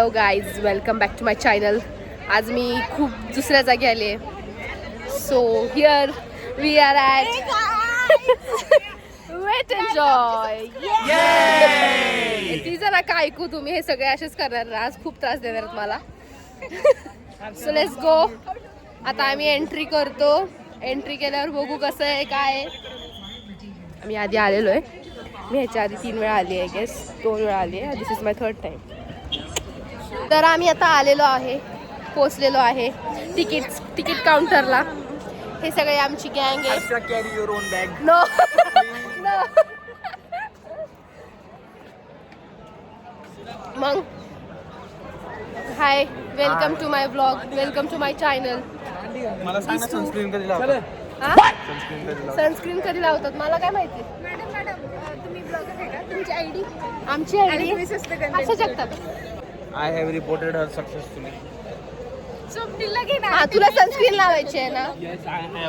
Hello guys, welcome back to my channel. आज मी खूप दुसऱ्या जागी आले. So here we are at Wet N Joy. ती जरा काय ऐकू तुम्ही, हे सगळे असेच करणार. आज खूप त्रास देणार मला. So let's go. आता आम्ही एंट्री करतो. एंट्री केल्यावर बघू कसं आहे काय आहे. आम्ही आधी आलेलो आहे. मी ह्याच्या आधी 3 वेळा आली आहे, गेस 2 वेळा आली आहे. This is my 3rd time. तर आम्ही आता आलेलो आहे, पोचलेलो आहे तिकीट काउंटरला. हे सगळे आमची गँग आहे. Carry your own bag. No no. मग hi, welcome to my blog, welcome to my channel. मला सांग ना, सनस्क्रीन कधी लावतात? सनस्क्रीन कधी लावतात मला काय माहिती. तुम्ही ब्लॉगर आहे का? तुमची आयडी? आमची आयडी असं जगतात. I have reported her successfully. हा, तुला सनस्क्रीन लावायची आहे ना,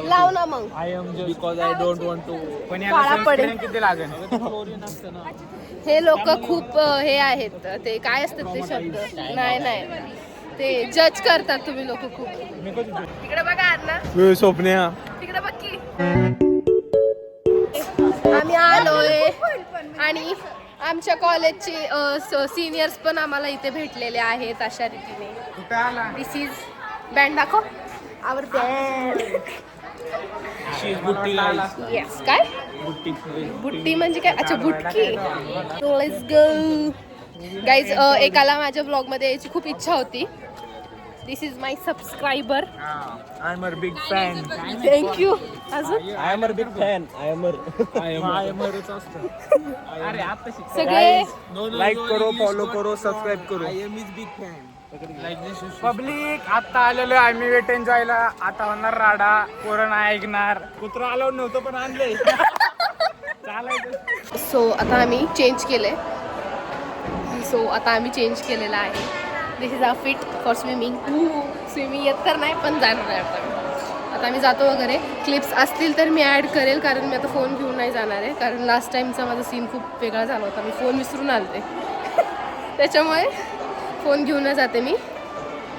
लाव ना मग. I am because I don't want to. पण काळा पडेल. किती लागेल? हे लोक खूप हे आहेत, ते काय असतात ते शब्द, नाही ते जज करतात तुम्ही लोक खूप. तिकडे बघा ना, स्वप्न्या तिकडे बघ की. आम्ही आलोय आणि आमच्या कॉलेजचे सिनियर्स पण आम्हाला इथे भेटलेले आहेत अशा रीतीने. दिस इज बँड दाखव. आवर बँड. येस. काय बुट्टी म्हणजे काय? अच्छा, बुटकी. Let's go guys. एकाला माझ्या ब्लॉग मध्ये यायची खूप इच्छा होती. This is my subscriber. I am a big fan. Thank you. अजून I am a big fan. I am सगळे लाईक करो, फॉलो करो, सबस्क्राईब करो. I am is big fan. Public आता आलेलो आहे आम्ही वेट एन्जॉयला. आता होणार राडा, कोरोना ऐकणार. कुत्रा आलो नव्हतं पण आणलंय. चालायचं. सो आता आम्ही चेंज केलेला आहे. This is a fit for swimming. Swimming येत तर नाही, पण जाणार आहे आता आम्ही जातो वगैरे. क्लिप्स असतील तर मी ॲड करेल, कारण मी आता फोन घेऊन नाही जाणार आहे. कारण लास्ट टाईमचा माझा सीन खूप वेगळा झाला होता. मी फोन विसरून आलते. त्याच्यामुळे फोन घेऊन जाते मी.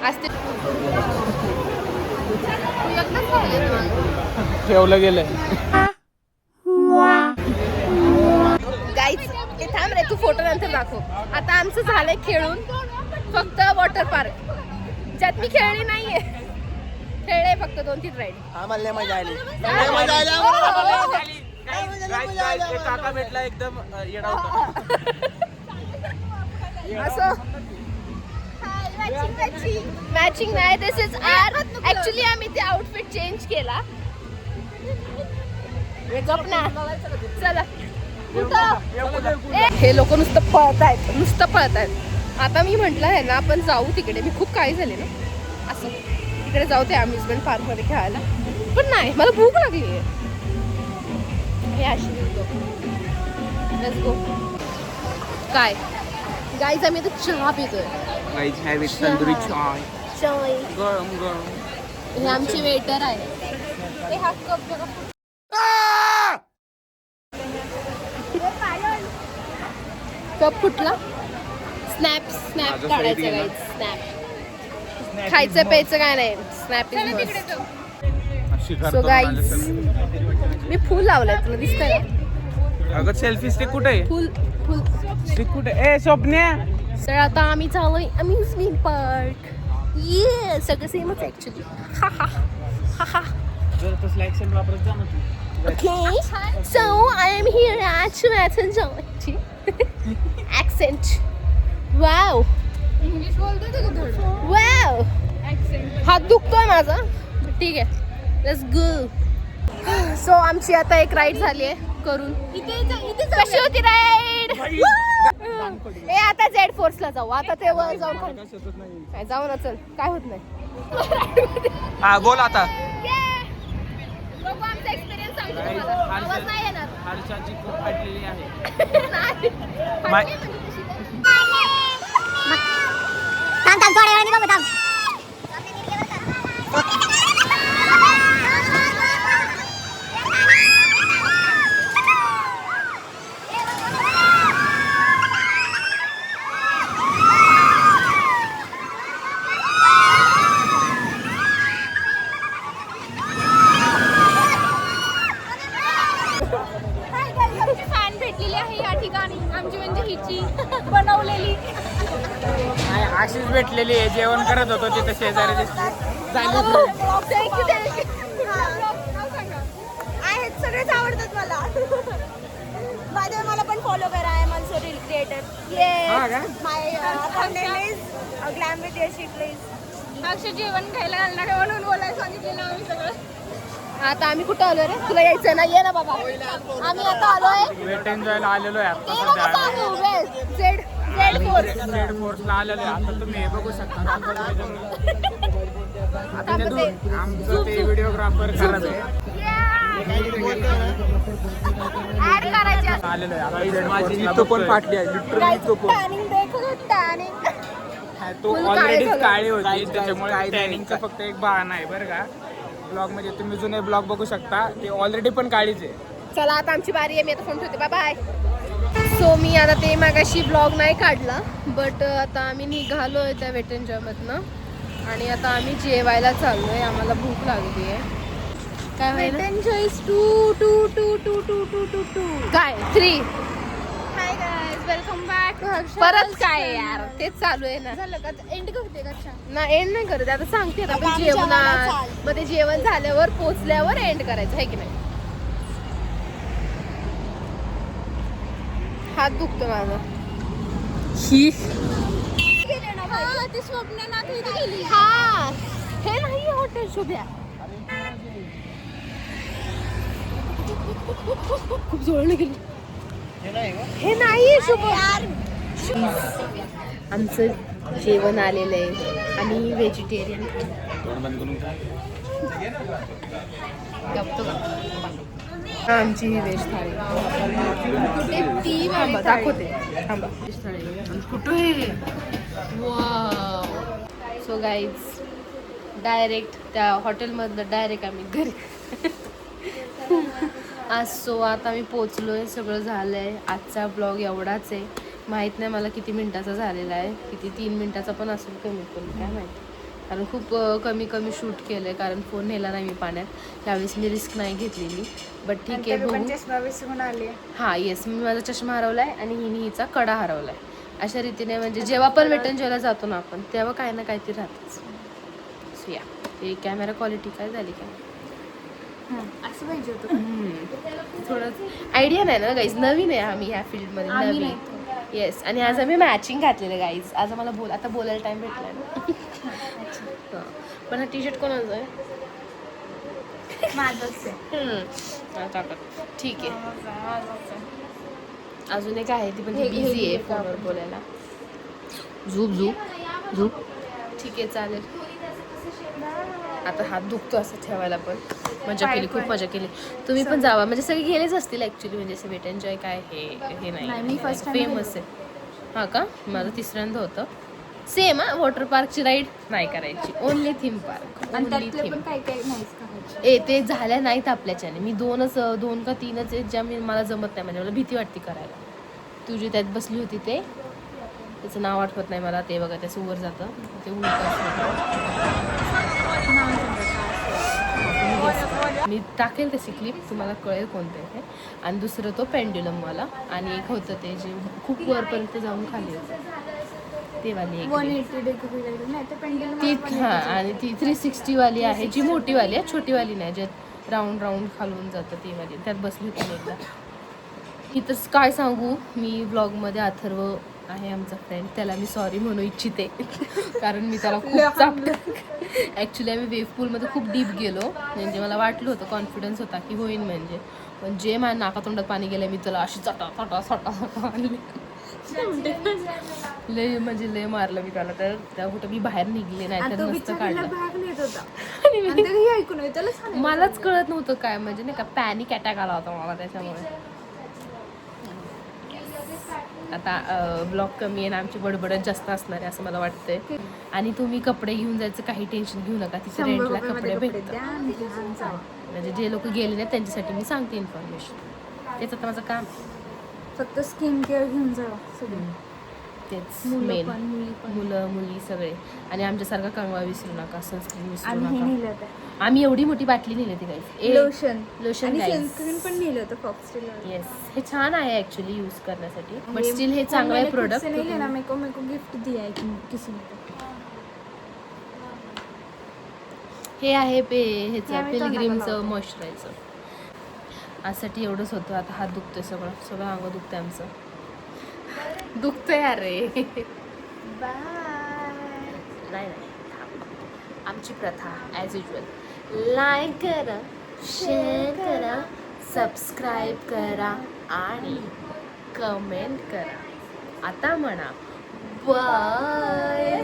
असते ठेवलं गेलंय. गाईज, ते थांब रे, तू फोटो नंतर दाखव. आता आमचं झालंय खेळून, फक्त वॉटर पार्क ज्यात मी खेळली नाहीये. खेळले फक्त 2-3 राईड. आम्हाला मजा आली. काका भेटला, एकदम येडा होता. असं मॅचिंग नाही. दिस इज आर. ऍक्च्युली आम्ही ते आउटफिट चेंज केला. गप ना, चला. हे लोक नुसतं पळतायत. आता मी म्हटलं आहे ना, आपण जाऊ तिकडे. मी खूप काळी झाले ना, असं तिकडे जाऊ ते अम्युजमेंट पार्क मध्ये खेळायला. पण नाही, मला भूक लागली आहे. हे अशी लेट्स गो. काय गाईज, आम्ही आता चहा पितोय. गाईज हॅव इट तंदुरी चाय. गरम गरम. हे आमचे वेटर आहे. हे हा कप बघा. कप फुटला. स्नॅप काढायचं गाईज. स्नॅप खायचं प्यायचं काय नाही. Snap is must. So guys, मी फुल लावलंय, तुला दिसतंय का? अगं सेल्फी स्टिक कुठे आहे? फुल स्टिक कुठे? ए स्वप्न्या. तर आता आम्ही चाललोय अम्युजमेंट पार्क. ये सगळं सेमच actually. Okay, so I am here at Schwarzenegger. Accent. Wow. English बोलतो का थोडं? Wow. ऍक्सेंट. हात दुखतोय माझा. ठीक आहे, लेट्स गो. सो आमची आता एक राईड झाली आहे करून. इथे कशी होती राईड? ए, आता जेड फोर्सला जाऊ. आता ते वर जाऊन काय जाऊ ना, चल. काय होत नाही. हा बोल आता. बघू आमचा एक्सपिरियन्स सांगतो तुम्हाला. आवाज नाही येणार. हर्षाची खूप फाटलेली आहे. नाही. माय- फाटली म्हणजे कशी काय? थांब थोड्या वेळाने बघू थांब. अशीच भेटलेली आहे, जेवण करत होतो तिथे शेजारी दिसली. आहेत सगळेच आवडतात मला. माझ्या मला पण फॉलो करा. I am also reel creator. हा का? My thumbnail is glam with Yashi please. Akshay जेवण खायला घालणार आहे म्हणून बोलायला सांगितलेलं आम्ही सगळं. आता आम्ही कुठं आलो रे? तुला यायचं ना, ये ना बाबा. आम्ही आता आलोय वेट एन्जॉयला आलेलो आहे आता ते सध्या नको सांगू, झेड फोर्स. रेड फोर्सला आलेलो आहे. आता तुम्ही हे बघू शकता. आता ते आमचं ते व्हिडिओग्राफर खराब आहे. ऍड करायची असते. आलेलो आहे आता रेड फोर्सला पण फाटली आहे लिटरली तो पण. टॅनिंग देखो टॅनिंग. तो फुल ऑलरेडी काळे काळी होती त्याच्यामुळे टॅनिंगचा फक्त एक बहाणा आहे बरं का. ब्लॉग मध्ये तुम्ही जुने ब्लॉग बघू शकता, ते ऑलरेडी पण काळीच आहे. चला आता आमची बारी आहे. मी आता फोन ठेवते. Bye bye. सो मी आता ते मागाशी ब्लॉग नाही काढला, बट आता आम्ही निघालोय त्या वेट एन्जॉयमधनं आणि आता आम्ही जेवायला चाललोय. आम्हाला भूक लागली आहे. काय वेट व्हायला? एन्जॉयज 2 2 2 2 2 2 2 2. काय 3 हाय गाईज, वेलकम बॅक. परत काय यार, तेच चालू आहे ना. झालं का एंड करते का? अच्छा. ना एंड नाही करत आता, सांगते आता आपण आम्ही जेवायला जेवणार. चाललो. मग ते जेवण झाल्यावर पोचल्यावर एंड करायचं आहे की नाही. हात दुखतो माझा. ही गेले ना भाई. हा, ती स्वप्नानाथ इथे गेली. हा हे नाही हॉटेल शोभ्या. खूप जवळ गेली. हे नाही शुभ. आमचं जेवण आलेलं आहे. आम्ही व्हेजिटेरियन. आमची ही व्हेज थाळी. ती थांबा दाखवते. थांबा. व्हेज थाळी कुठे? सो गाईज डायरेक्ट त्या हॉटेलमधनं डायरेक्ट आम्ही घरी. आज सो आता मी पोचलोय. सगळं झालंय. आजचा ब्लॉग एवढाच आहे. माहीत नाही मला किती मिनिटाचा झालेला आहे, किती 3 मिनिटाचा पण असेल कमी कमी, काय माहिती. कारण खूप कमी शूट केलं आहे, कारण फोन नेला नाही मी पाण्यात. त्यावेळेस मी रिस्क नाही घेतलेली. बट ठीक आहे बघू. हां येस, मी माझा चष्मा हरवलाय आणि हिने हिचा कडा हरवलाय. अशा रीतीने म्हणजे जेव्हा पण वेट एन्जॉयला जातो ना आपण, तेव्हा काही ना काहीतरी राहतच. सो या ते कॅमेरा क्वालिटी काय झाली काय असं पाहिजे होतं. थोडं आयडिया नाही ना गाईज, नवीन आहे आम्ही ह्या फील्डमध्ये, नवीन. येस, आणि आज आम्ही मॅचिंग घातलेलं गाईज. आज आम्हाला आता बोलायला टाइम भेटला ना. हां, पण हा टी शर्ट कोणाचा आहे? माझंच आहे. ठीक आहे. अजून एक आहे, ती पण बिझी आहे फोनवर बोलायला. झूप ठीक आहे चालेल. आता हात दुखतो असं ठेवायला, पण मजा केली, खूप मजा केली. तुम्ही पण जावा, म्हणजे सगळे गेलेच असतील ॲक्च्युली. म्हणजे असं वेट एन्जॉय काय हे नाही first time फेमस आहे. हां का? माझं तिसऱ्यांदा होतं. सेम हा, वॉटर पार्कची राईड नाही करायची, ओनली थीम पार्क. आणि ओनली त्यातले थीम. पण काही काही नाहीच करायचे. ते झाल्या नाहीत आपल्याच्याने. मी 2 का 3च आहेत ज्या मला जमत नाही, म्हणजे मला भीती वाटते करायला. तुझी त्यात बसली होती ते, त्याचं नाव आठवत नाही मला. ते बघा त्याचं वर जातं, ते मी टाकेल तशी क्लिप, तुम्हाला कळेल कोणतं आहे ते. आणि दुसरं तो पेंड्युलमवाला, आणि एक होतं ते जे खूप वरपर्यंत जाऊन खाली होतं, ते वाली एक 180 डिग्री नाही ते पेंडुलम. ती. हां, आणि ती 360 वाली आहे, जी मोठीवाली आहे, छोटीवाली नाही, ज्यात राऊंड खालून जातं ती वाली. त्यात बसली होती मी एकदा. इथंच काय सांगू, मी ब्लॉगमध्ये अथर्व आहे आमचा फ्रेंड, त्याला मी सॉरी म्हणू इच्छिते. कारण मी त्याला खूप चापलं. ॲक्च्युली आम्ही वेव्ह पूलमध्ये खूप डीप गेलो, म्हणजे मला वाटलं होतं, कॉन्फिडन्स होता की होईन म्हणजे. पण जे माझ्या नाकातोंडात पाणी गेलं, मी त्याला अशी चटा आणली. लय मारलं मी त्याला. तर त्या कुठं मी बाहेर निघले नाही तर नसतं काढलं. मलाच कळत नव्हतं काय, म्हणजे नाही का पॅनिक अटॅक आला होता मला त्याच्यामुळे. आता ब्लॉग कमी आहे ना, आमची बडबडच जास्त असणार आहे असं मला वाटतंय. आणि तुम्ही कपडे घेऊन जायचं काही टेन्शन घेऊ नका, तिथे रेंटला कपडे भेटतात. म्हणजे जे लोक गेले नाही त्यांच्यासाठी मी सांगते इन्फॉर्मेशन. त्याचं तर माझं काम. फक्त स्किन केअर घेऊन जावा सगळं. तेच मुलं मेन पण, मुली पण. मुलं मुली सगळे. आणि आमच्यासारखा कंगवा विसरू नका, सनस्क्रीन विसरू आम्ही हे नका. नेलं होतं आम्ही एवढी मोठी बाटली नेली होती गाईस. लोशन आणि सनस्क्रीन पण नेलं होतं फॉक्सटेल येस, हे छान आहे ऍक्च्युली यूज करण्यासाठी, बट स्टील हे चांगलं आहे प्रोडक्ट. नहीं लेना, मेरे को गिफ्ट दिया है किसी ने. हे आहे हे ह्याचं आम्ही तोंडाला पिलग्रीमचं लावतो. मॉइश्चरायझर. आजसाठी एवढंच होतं. आता हात दुखतोय, सगळं अंग दुखतंय आमचं. दुखतंय अरे. नाही थांब. आमची प्रथा ॲज युजल, लाईक करा, शेअर करा, सबस्क्राईब करा आणि कमेंट करा. आता म्हणा बाय.